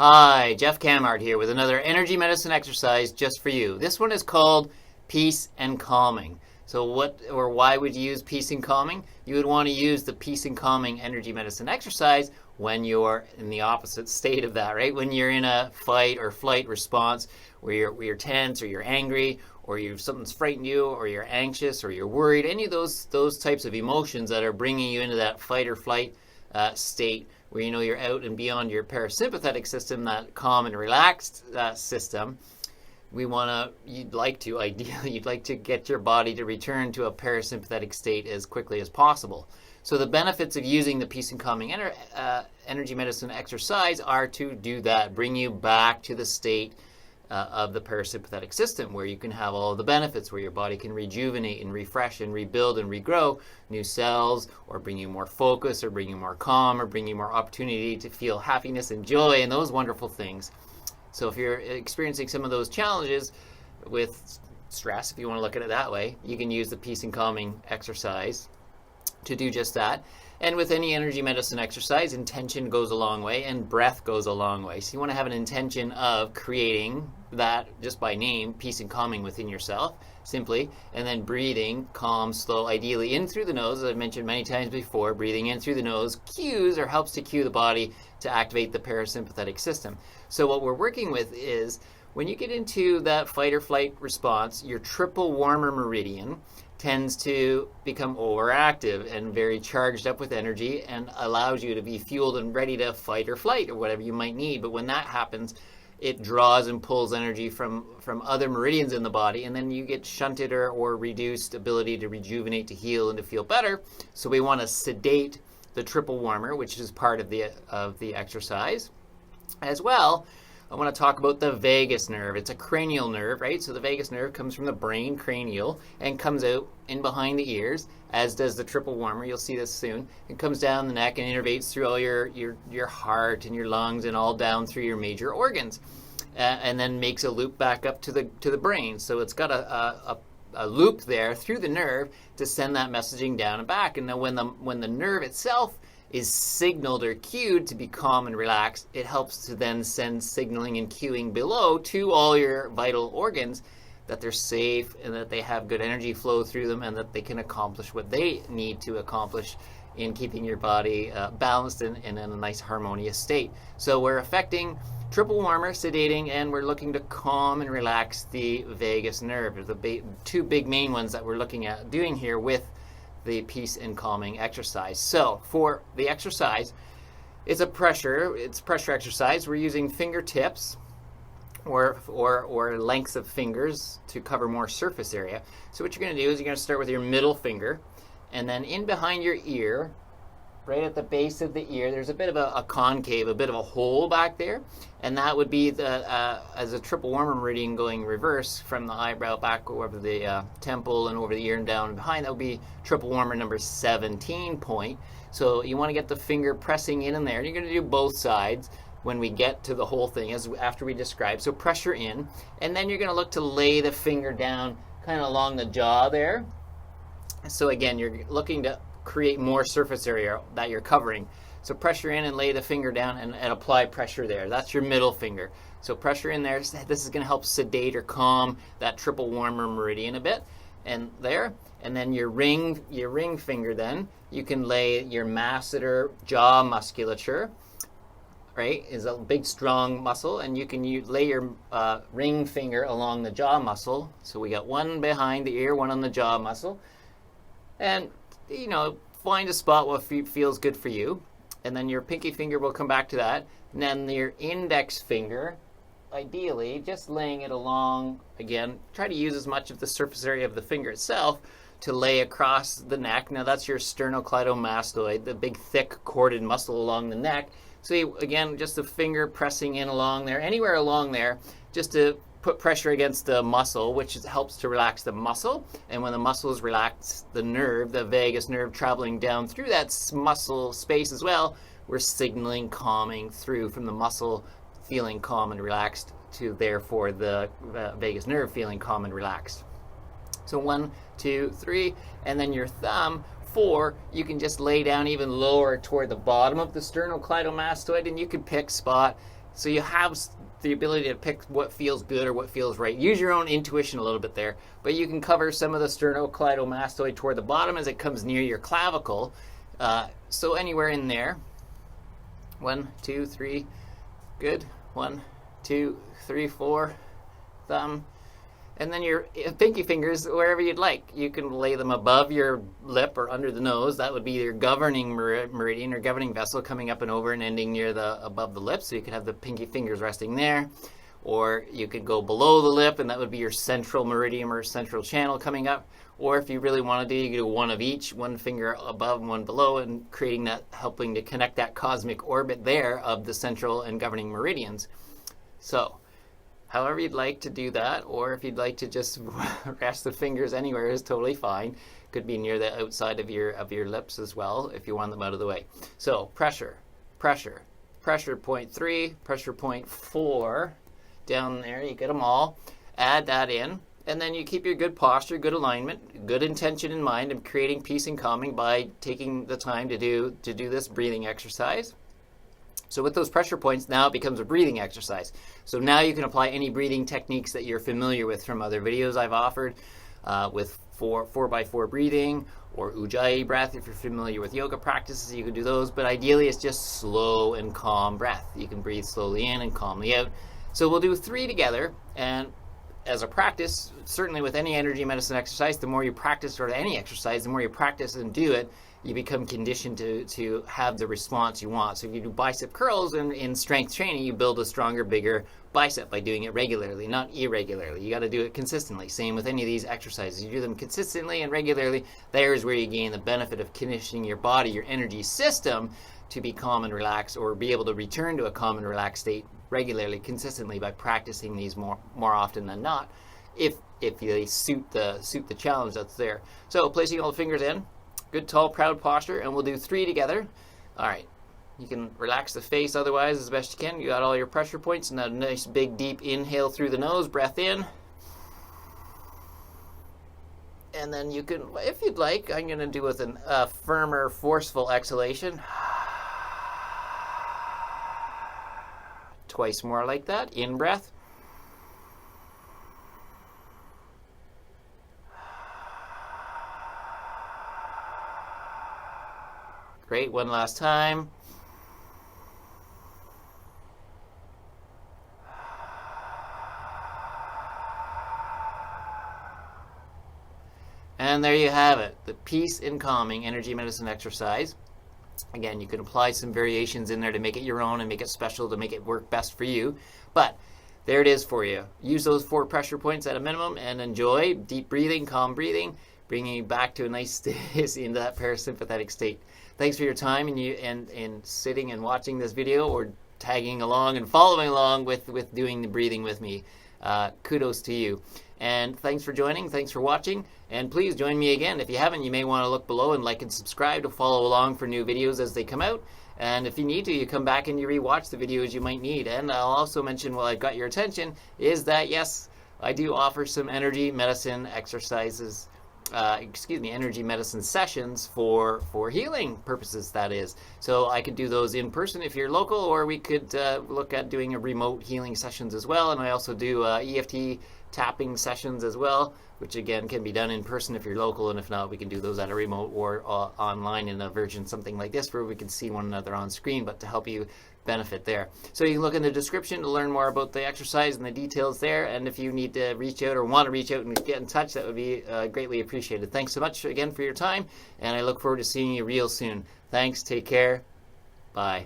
Hi, jcammaart here with another energy medicine exercise just for you. This one is called peace and calming. So why would you use peace and calming? You would want to use the peace and calming energy medicine exercise when you're in the opposite state of that, right? When you're in a fight or flight response where you're tense or you're angry or something's frightened you or you're anxious or you're worried, any of those types of emotions that are bringing you into that fight or flight state where you're out and beyond your parasympathetic system, that calm and relaxed system. You'd like to get your body to return to a parasympathetic state as quickly as possible. So the benefits of using the peace and calming energy medicine exercise are to do that, bring you back to the state of the parasympathetic system where you can have all the benefits, where your body can rejuvenate and refresh and rebuild and regrow new cells, or bring you more focus, or bring you more calm, or bring you more opportunity to feel happiness and joy and those wonderful things. So if you're experiencing some of those challenges with stress, if you want to look at it that way, you can use the peace and calming exercise to do just that. And with any energy medicine exercise, intention goes a long way and breath goes a long way. So you want to have an intention of creating that, just by name, peace and calming within yourself, simply, and then breathing calm, slow, ideally in through the nose, as I've mentioned many times before. Breathing in through the nose cues or helps to cue the body to activate the parasympathetic system. So what we're working with is, when you get into that fight or flight response, your triple warmer meridian tends to become overactive and very charged up with energy and allows you to be fueled and ready to fight or flight or whatever you might need. But when that happens, it draws and pulls energy from other meridians in the body, and then you get shunted or reduced ability to rejuvenate, to heal, and to feel better. So we want to sedate the triple warmer, which is part of the exercise. As well, I want to talk about the vagus nerve. It's a cranial nerve, right? So the vagus nerve comes from the brain, cranial, and comes out in behind the ears, as does the triple warmer. You'll see this soon. It comes down the neck and innervates through all your heart and your lungs and all down through your major organs, and then makes a loop back up to the brain. So it's got a loop there through the nerve to send that messaging down and back. And then when the nerve itself is signaled or cued to be calm and relaxed, it helps to then send signaling and cueing below to all your vital organs that they're safe and that they have good energy flow through them and that they can accomplish what they need to accomplish in keeping your body balanced and in a nice harmonious state. So we're affecting triple warmer, sedating, and we're looking to calm and relax the vagus nerve. The two big main ones that we're looking at doing here with the peace and calming exercise. So for the exercise, it's pressure exercise. We're using fingertips or lengths of fingers to cover more surface area. So what you're going to do is you're going to start with your middle finger, and then in behind your ear, right at the base of the ear, there's a bit of a concave, a bit of a hole back there, and that would be as a triple warmer meridian going reverse from the eyebrow back over the temple and over the ear and down and behind. That would be triple warmer number 17 point. So you want to get the finger pressing in there. You're going to do both sides when we get to the whole thing after we describe. So pressure in, and then you're going to look to lay the finger down kind of along the jaw there. So again, you're looking to create more surface area that you're covering. So pressure in and lay the finger down and apply pressure there. That's your middle finger. So pressure in there. This is going to help sedate or calm that triple warmer meridian a bit. And there. And then your ring finger, then you can lay your masseter jaw musculature, right, is a big strong muscle, and you can lay your ring finger along the jaw muscle. So we got one behind the ear, one on the jaw muscle. And find a spot where it feels good for you. And then your pinky finger will come back to that. And then your index finger, ideally, just laying it along, again, try to use as much of the surface area of the finger itself to lay across the neck. Now that's your sternocleidomastoid, the big thick corded muscle along the neck. So again, just the finger pressing in along there, anywhere along there, just to put pressure against the muscle, which helps to relax the muscle. And when the muscle is relaxed, the nerve, the vagus nerve, traveling down through that muscle space as well, we're signaling calming through from the muscle feeling calm and relaxed to therefore the vagus nerve feeling calm and relaxed. So 1, 2, 3, and then your thumb 4, you can just lay down even lower toward the bottom of the sternocleidomastoid, and you can pick spot So you have the ability to pick what feels good or what feels right. Use your own intuition a little bit there, but you can cover some of the sternocleidomastoid toward the bottom as it comes near your clavicle. So anywhere in there. 1, 2, 3. Good. 1, 2, 3, 4. Thumb. And then your pinky fingers wherever you'd like. You can lay them above your lip or under the nose. That would be your governing meridian or governing vessel coming up and over and ending near above the lip. So you could have the pinky fingers resting there. Or you could go below the lip, and that would be your central meridian or central channel coming up. Or if you really want to do, you could do one of each, one finger above and one below, and creating that, helping to connect that cosmic orbit there of the central and governing meridians. So however you'd like to do that, or if you'd like to just rest the fingers anywhere is totally fine. Could be near the outside of your lips as well if you want them out of the way. So pressure, point 3, pressure point 4, down there, you get them all. Add that in, and then you keep your good posture, good alignment, good intention in mind of creating peace and calming by taking the time to do this breathing exercise. So with those pressure points, now it becomes a breathing exercise. So now you can apply any breathing techniques that you're familiar with from other videos I've offered with 4x4 breathing or Ujjayi breath. If you're familiar with yoga practices, you can do those. But ideally, it's just slow and calm breath. You can breathe slowly in and calmly out. So we'll do 3 together. And as a practice, certainly with any energy medicine exercise, the more you practice, or any exercise, the more you practice and do it, you become conditioned to have the response you want. So if you do bicep curls in strength training, you build a stronger, bigger bicep by doing it regularly, not irregularly. You got to do it consistently. Same with any of these exercises. You do them consistently and regularly. There's where you gain the benefit of conditioning your body, your energy system, to be calm and relaxed, or be able to return to a calm and relaxed state regularly, consistently, by practicing these more often than not, if they suit the challenge that's there. So placing all the fingers in. Good, tall, proud posture, and we'll do 3 together. All right. You can relax the face otherwise as best you can. You got all your pressure points, and a nice big deep inhale through the nose, breath in. And then you can, if you'd like, I'm going to do with a firmer, forceful exhalation. Twice more like that. In breath. Great. One last time. And there you have it, the peace and calming energy medicine exercise. Again, you can apply some variations in there to make it your own and make it special, to make it work best for you. But there it is for you. Use those 4 pressure points at a minimum and enjoy deep breathing, calm breathing, bringing you back to a nice state, into that parasympathetic state. Thanks for your time and sitting and watching this video, or tagging along and following along with doing the breathing with me. Kudos to you. And thanks for joining. Thanks for watching. And please join me again. If you haven't, you may want to look below and like and subscribe to follow along for new videos as they come out. And if you need to, you come back and you rewatch the videos you might need. And I'll also mention, while I've got your attention, is that yes, I do offer some energy medicine exercises, energy medicine sessions for healing purposes, that is. So I could do those in person if you're local, or we could look at doing a remote healing sessions as well. And I also do EFT tapping sessions as well, which again can be done in person if you're local, and if not, we can do those at a remote or online in a version something like this where we can see one another on screen, but to help you benefit there. So you can look in the description to learn more about the exercise and the details there, and if you need to reach out or want to reach out and get in touch, that would be greatly appreciated. Thanks so much again for your time, and I look forward to seeing you real soon. Thanks, take care, bye.